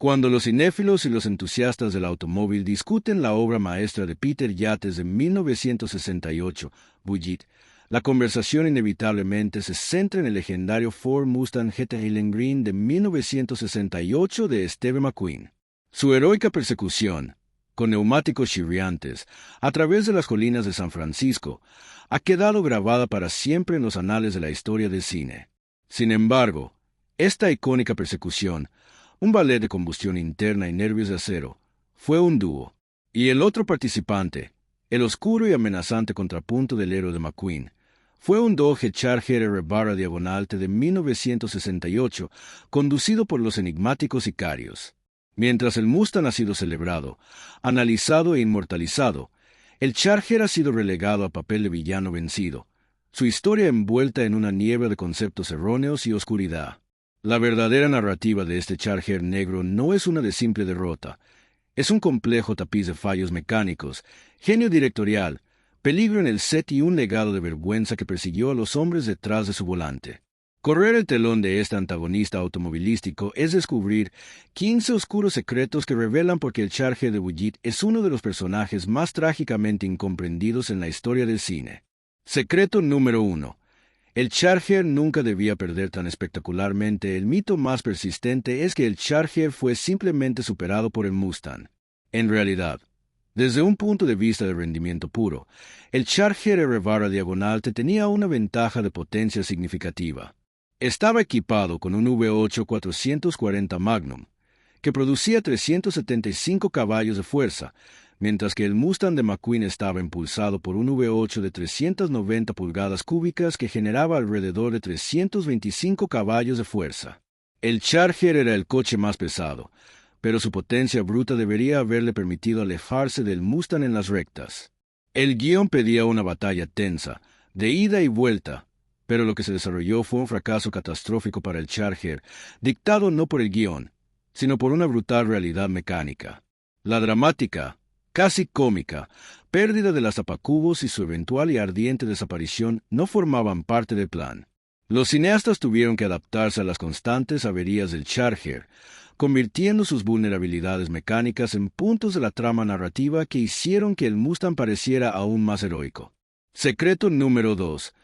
Cuando los cinéfilos y los entusiastas del automóvil discuten la obra maestra de Peter Yates de 1968, Bullitt, la conversación inevitablemente se centra en el legendario Ford Mustang GT Highland Green de 1968 de Steve McQueen. Su heroica persecución, con neumáticos chirriantes, a través de las colinas de San Francisco, ha quedado grabada para siempre en los anales de la historia del cine. Sin embargo, esta icónica persecución, un ballet de combustión interna y nervios de acero, fue un dúo. Y el otro participante, el oscuro y amenazante contrapunto del héroe de McQueen, fue un Dodge Charger R Diagonal de 1968, conducido por los enigmáticos sicarios. Mientras el Mustang ha sido celebrado, analizado e inmortalizado, el Charger ha sido relegado a papel de villano vencido, su historia envuelta en una niebla de conceptos erróneos y oscuridad. La verdadera narrativa de este Charger negro no es una de simple derrota, es un complejo tapiz de fallos mecánicos, genio directorial, peligro en el set y un legado de vergüenza que persiguió a los hombres detrás de su volante. Correr el telón de este antagonista automovilístico es descubrir 15 oscuros secretos que revelan por qué el Charger de Bullitt es uno de los personajes más trágicamente incomprendidos en la historia del cine. Secreto número 1. El Charger nunca debía perder tan espectacularmente. El mito más persistente es que el Charger fue simplemente superado por el Mustang. En realidad, desde un punto de vista de rendimiento puro, el Charger R Diagonal tenía una ventaja de potencia significativa. Estaba equipado con un V8 440 Magnum, que producía 375 caballos de fuerza, mientras que el Mustang de McQueen estaba impulsado por un V8 de 390 pulgadas cúbicas que generaba alrededor de 325 caballos de fuerza. El Charger era el coche más pesado, pero su potencia bruta debería haberle permitido alejarse del Mustang en las rectas. El guión pedía una batalla tensa, de ida y vuelta, pero lo que se desarrolló fue un fracaso catastrófico para el Charger, dictado no por el guión, sino por una brutal realidad mecánica. La dramática, casi cómica, pérdida de las tapacubos y su eventual y ardiente desaparición no formaban parte del plan. Los cineastas tuvieron que adaptarse a las constantes averías del Charger, convirtiendo sus vulnerabilidades mecánicas en puntos de la trama narrativa que hicieron que el Mustang pareciera aún más heroico. Secreto número 2.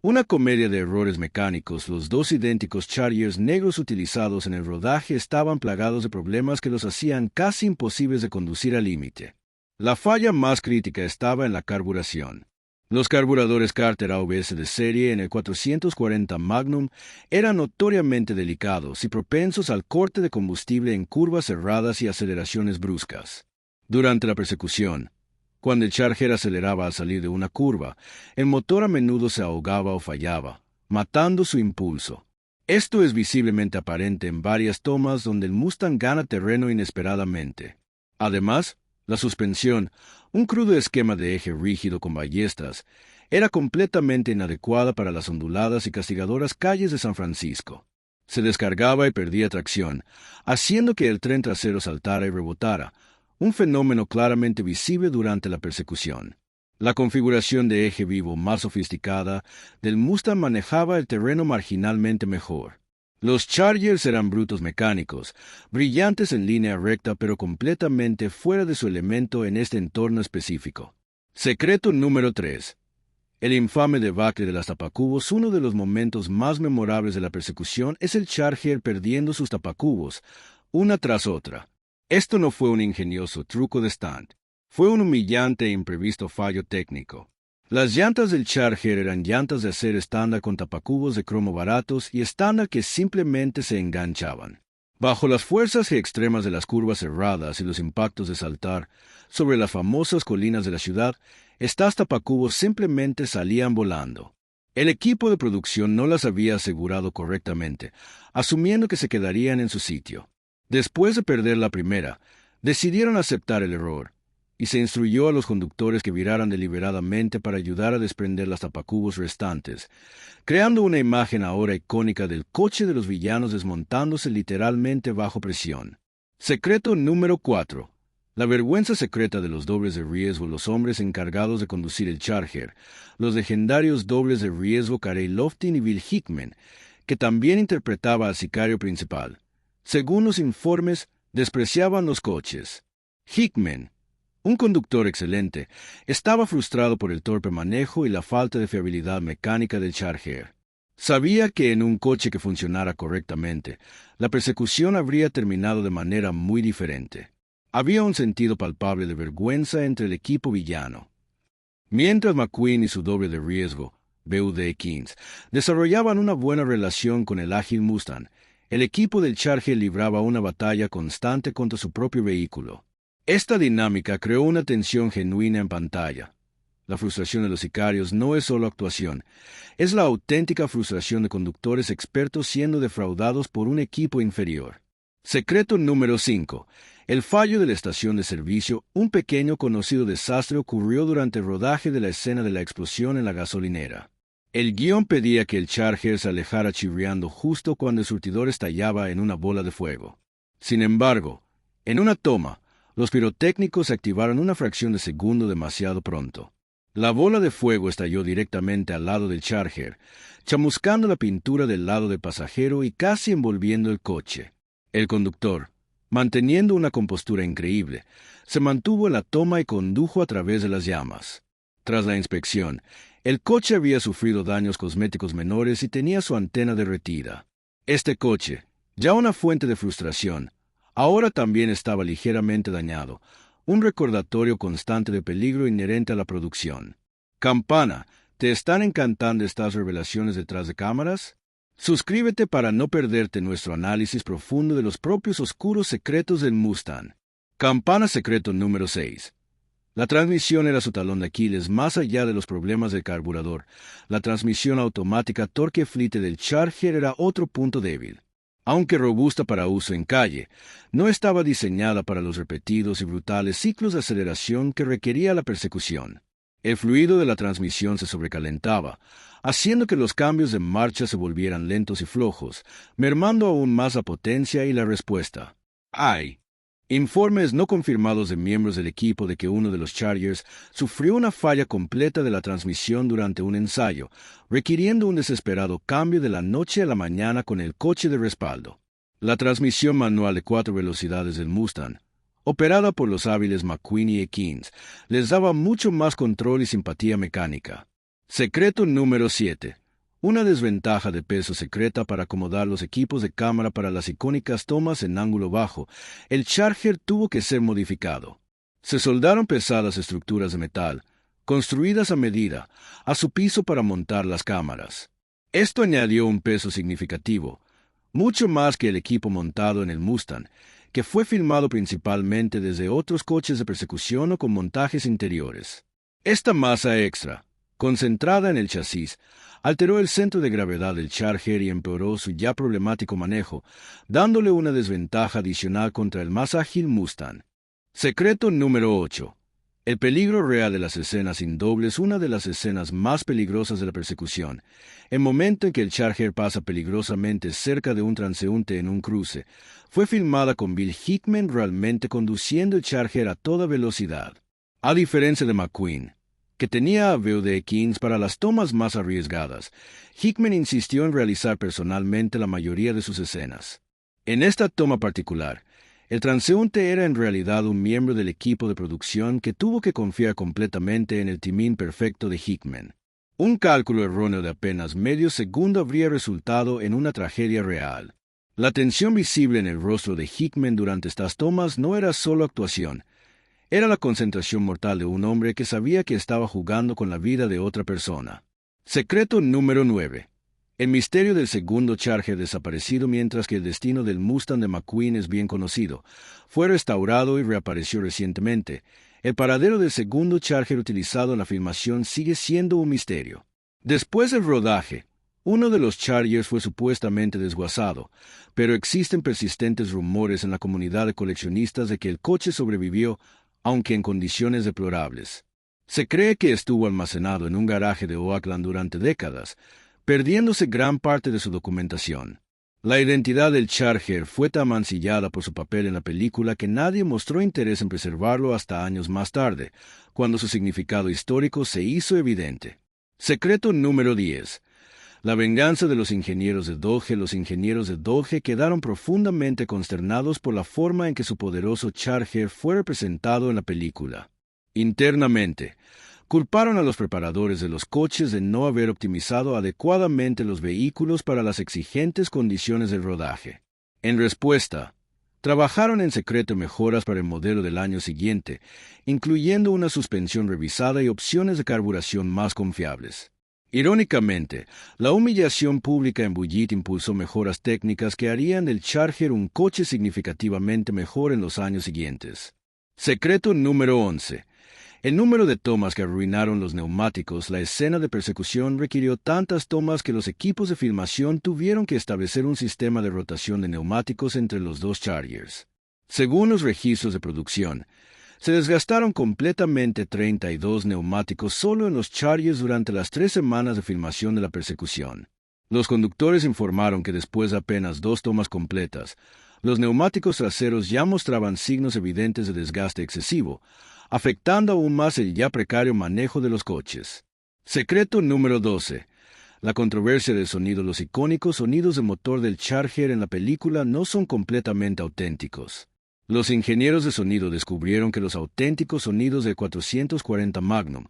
Una comedia de errores mecánicos. Los dos idénticos Chargers negros utilizados en el rodaje estaban plagados de problemas que los hacían casi imposibles de conducir al límite. La falla más crítica estaba en la carburación. Los carburadores Carter ABS de serie en el 440 Magnum eran notoriamente delicados y propensos al corte de combustible en curvas cerradas y aceleraciones bruscas. Durante la persecución, cuando el Charger aceleraba al salir de una curva, el motor a menudo se ahogaba o fallaba, matando su impulso. Esto es visiblemente aparente en varias tomas donde el Mustang gana terreno inesperadamente. Además, la suspensión, un crudo esquema de eje rígido con ballestas, era completamente inadecuada para las onduladas y castigadoras calles de San Francisco. Se descargaba y perdía tracción, haciendo que el tren trasero saltara y rebotara, un fenómeno claramente visible durante la persecución. La configuración de eje vivo más sofisticada del Mustang manejaba el terreno marginalmente mejor. Los Chargers eran brutos mecánicos, brillantes en línea recta pero completamente fuera de su elemento en este entorno específico. Secreto número 3. El infame debacle de las tapacubos. Uno de los momentos más memorables de la persecución es el Charger perdiendo sus tapacubos, una tras otra. Esto no fue un ingenioso truco de stunt, fue un humillante e imprevisto fallo técnico. Las llantas del Charger eran llantas de acero estándar con tapacubos de cromo baratos y estándar que simplemente se enganchaban. Bajo las fuerzas extremas de las curvas cerradas y los impactos de saltar sobre las famosas colinas de la ciudad, estas tapacubos simplemente salían volando. El equipo de producción no las había asegurado correctamente, asumiendo que se quedarían en su sitio. Después de perder la primera, decidieron aceptar el error, y se instruyó a los conductores que viraran deliberadamente para ayudar a desprender las tapacubos restantes, creando una imagen ahora icónica del coche de los villanos desmontándose literalmente bajo presión. Secreto número 4. La vergüenza secreta de los dobles de riesgo. Los hombres encargados de conducir el Charger, los legendarios dobles de riesgo Carey Loftin y Bill Hickman, que también interpretaba al sicario principal. Según los informes, Despreciaban los coches. Hickman, un conductor excelente, estaba frustrado por el torpe manejo y la falta de fiabilidad mecánica del Charger. Sabía que en un coche que funcionara correctamente, la persecución habría terminado de manera muy diferente. Había un sentido palpable de vergüenza entre el equipo villano. Mientras McQueen y su doble de riesgo, B.U.D. Kings, desarrollaban una buena relación con el ágil Mustang, el equipo del Charger libraba una batalla constante contra su propio vehículo. Esta dinámica creó una tensión genuina en pantalla. La frustración de los sicarios no es solo actuación, es la auténtica frustración de conductores expertos siendo defraudados por un equipo inferior. Secreto número 5. El fallo de la estación de servicio. Un pequeño conocido desastre ocurrió durante el rodaje de la escena de la explosión en la gasolinera. El guión pedía que el Charger se alejara chirriando justo cuando el surtidor estallaba en una bola de fuego. Sin embargo, en una toma, los pirotécnicos activaron una fracción de segundo demasiado pronto. La bola de fuego estalló directamente al lado del Charger, chamuscando la pintura del lado del pasajero y casi envolviendo el coche. El conductor, manteniendo una compostura increíble, se mantuvo en la toma y condujo a través de las llamas. Tras la inspección, el coche había sufrido daños cosméticos menores y tenía su antena derretida. Este coche, ya una fuente de frustración, ahora también estaba ligeramente dañado, un recordatorio constante de peligro inherente a la producción. Campana, ¿te están encantando estas revelaciones detrás de cámaras? Suscríbete para no perderte nuestro análisis profundo de los propios oscuros secretos del Mustang. Campana secreto número 6. La transmisión era su talón de Aquiles más allá de los problemas del carburador. La transmisión automática torque-flite del Charger era otro punto débil. Aunque robusta para uso en calle, no estaba diseñada para los repetidos y brutales ciclos de aceleración que requería la persecución. El fluido de la transmisión se sobrecalentaba, haciendo que los cambios de marcha se volvieran lentos y flojos, mermando aún más la potencia y la respuesta. Hay informes no confirmados de miembros del equipo de que uno de los Chargers sufrió una falla completa de la transmisión durante un ensayo, requiriendo un desesperado cambio de la noche a la mañana con el coche de respaldo. La transmisión manual de 4 velocidades del Mustang, operada por los hábiles McQueen y Kings, les daba mucho más control y simpatía mecánica. Secreto número 7. Una desventaja de peso secreta para acomodar los equipos de cámara para las icónicas tomas en ángulo bajo. El Charger tuvo que ser modificado. Se soldaron pesadas estructuras de metal, construidas a medida, a su piso para montar las cámaras. Esto añadió un peso significativo, mucho más que el equipo montado en el Mustang, que fue filmado principalmente desde otros coches de persecución o con montajes interiores. Esta masa extra, concentrada en el chasis, alteró el centro de gravedad del Charger y empeoró su ya problemático manejo, dándole una desventaja adicional contra el más ágil Mustang. Secreto número 8. El peligro real de las escenas sin doble es una de las escenas más peligrosas de la persecución. El momento en que el Charger pasa peligrosamente cerca de un transeúnte en un cruce, fue filmada con Bill Hickman realmente conduciendo el Charger a toda velocidad. A diferencia de McQueen, que tenía a B.U.D. Kings para las tomas más arriesgadas, Hickman insistió en realizar personalmente la mayoría de sus escenas. En esta toma particular, el transeúnte era en realidad un miembro del equipo de producción que tuvo que confiar completamente en el timing perfecto de Hickman. Un cálculo erróneo de apenas medio segundo habría resultado en una tragedia real. La tensión visible en el rostro de Hickman durante estas tomas no era solo actuación, era la concentración mortal de un hombre que sabía que estaba jugando con la vida de otra persona. Secreto número 9. El misterio del segundo Charger desaparecido. Mientras que el destino del Mustang de McQueen es bien conocido, fue restaurado y reapareció recientemente, el paradero del segundo Charger utilizado en la filmación sigue siendo un misterio. Después del rodaje, uno de los Chargers fue supuestamente desguazado, pero existen persistentes rumores en la comunidad de coleccionistas de que el coche sobrevivió, aunque en condiciones deplorables. Se cree que estuvo almacenado en un garaje de Oakland durante décadas, perdiéndose gran parte de su documentación. La identidad del Charger fue tan mancillada por su papel en la película que nadie mostró interés en preservarlo hasta años más tarde, cuando su significado histórico se hizo evidente. Secreto número 10. La venganza de los ingenieros de Dodge. Los ingenieros de Dodge quedaron profundamente consternados por la forma en que su poderoso Charger fue representado en la película. Internamente, culparon a los preparadores de los coches de no haber optimizado adecuadamente los vehículos para las exigentes condiciones del rodaje. En respuesta, trabajaron en secreto en mejoras para el modelo del año siguiente, incluyendo una suspensión revisada y opciones de carburación más confiables. Irónicamente, la humillación pública en Bullitt impulsó mejoras técnicas que harían del Charger un coche significativamente mejor en los años siguientes. Secreto número 11. El número de tomas que arruinaron los neumáticos. La escena de persecución requirió tantas tomas que los equipos de filmación tuvieron que establecer un sistema de rotación de neumáticos entre los dos Chargers. Según los registros de producción, se desgastaron completamente 32 neumáticos solo en los Chargers durante las 3 semanas de filmación de la persecución. Los conductores informaron que después de apenas 2 tomas completas, los neumáticos traseros ya mostraban signos evidentes de desgaste excesivo, afectando aún más el ya precario manejo de los coches. Secreto número 12. La controversia del sonido. Los icónicos sonidos de motor del Charger en la película no son completamente auténticos. Los ingenieros de sonido descubrieron que los auténticos sonidos del 440 Magnum,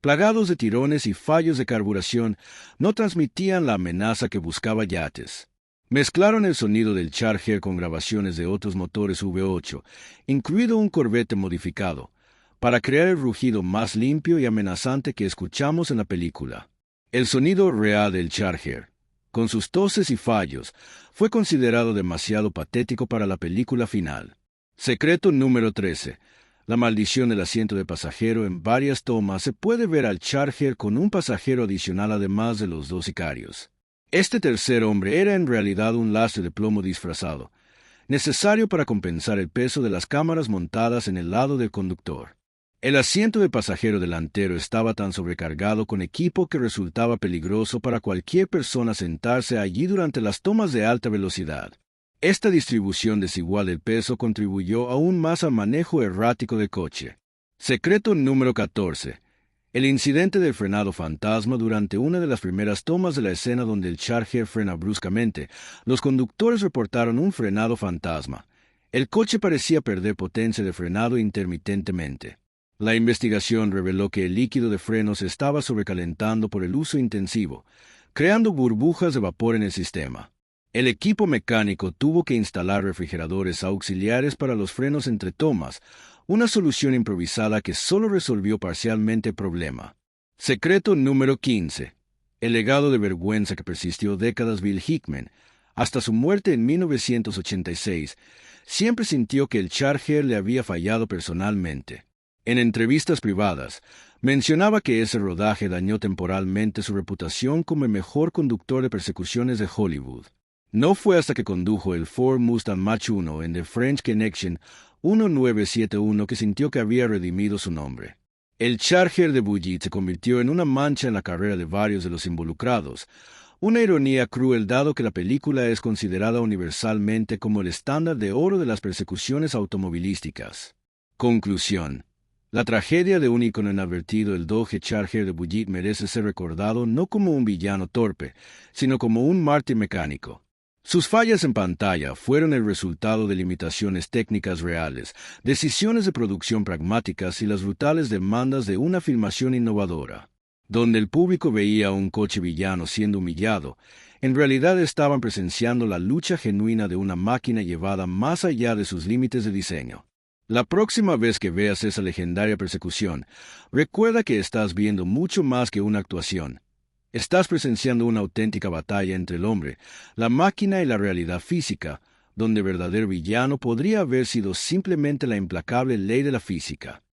plagados de tirones y fallos de carburación, no transmitían la amenaza que buscaba Yates. Mezclaron el sonido del Charger con grabaciones de otros motores V8, incluido un Corvette modificado, para crear el rugido más limpio y amenazante que escuchamos en la película. El sonido real del Charger, con sus toses y fallos, fue considerado demasiado patético para la película final. Secreto número 13. La maldición del asiento de pasajero. En varias tomas se puede ver al Charger con un pasajero adicional además de los 2 sicarios. Este tercer hombre era en realidad un lastre de plomo disfrazado, necesario para compensar el peso de las cámaras montadas en el lado del conductor. El asiento de pasajero delantero estaba tan sobrecargado con equipo que resultaba peligroso para cualquier persona sentarse allí durante las tomas de alta velocidad. Esta distribución desigual del peso contribuyó aún más al manejo errático del coche. Secreto número 14. El incidente del frenado fantasma. Durante una de las primeras tomas de la escena donde el Charger frena bruscamente, los conductores reportaron un frenado fantasma. El coche parecía perder potencia de frenado intermitentemente. La investigación reveló que el líquido de frenos estaba sobrecalentando por el uso intensivo, creando burbujas de vapor en el sistema. El equipo mecánico tuvo que instalar refrigeradores auxiliares para los frenos entre tomas, una solución improvisada que solo resolvió parcialmente el problema. Secreto número 15. El legado de vergüenza que persistió décadas. Bill Hickman, hasta su muerte en 1986, siempre sintió que el Charger le había fallado personalmente. En entrevistas privadas, mencionaba que ese rodaje dañó temporalmente su reputación como el mejor conductor de persecuciones de Hollywood. No fue hasta que condujo el Ford Mustang Mach-1 en The French Connection 1971 que sintió que había redimido su nombre. El Charger de Bullitt se convirtió en una mancha en la carrera de varios de los involucrados, una ironía cruel dado que la película es considerada universalmente como el estándar de oro de las persecuciones automovilísticas. Conclusión. La tragedia de un ícono inadvertido, el Dodge Charger de Bullitt, merece ser recordado no como un villano torpe, sino como un mártir mecánico. Sus fallas en pantalla fueron el resultado de limitaciones técnicas reales, decisiones de producción pragmáticas y las brutales demandas de una filmación innovadora. Donde el público veía a un coche villano siendo humillado, en realidad estaban presenciando la lucha genuina de una máquina llevada más allá de sus límites de diseño. La próxima vez que veas esa legendaria persecución, recuerda que estás viendo mucho más que una actuación. Estás presenciando una auténtica batalla entre el hombre, la máquina y la realidad física, donde el verdadero villano podría haber sido simplemente la implacable ley de la física.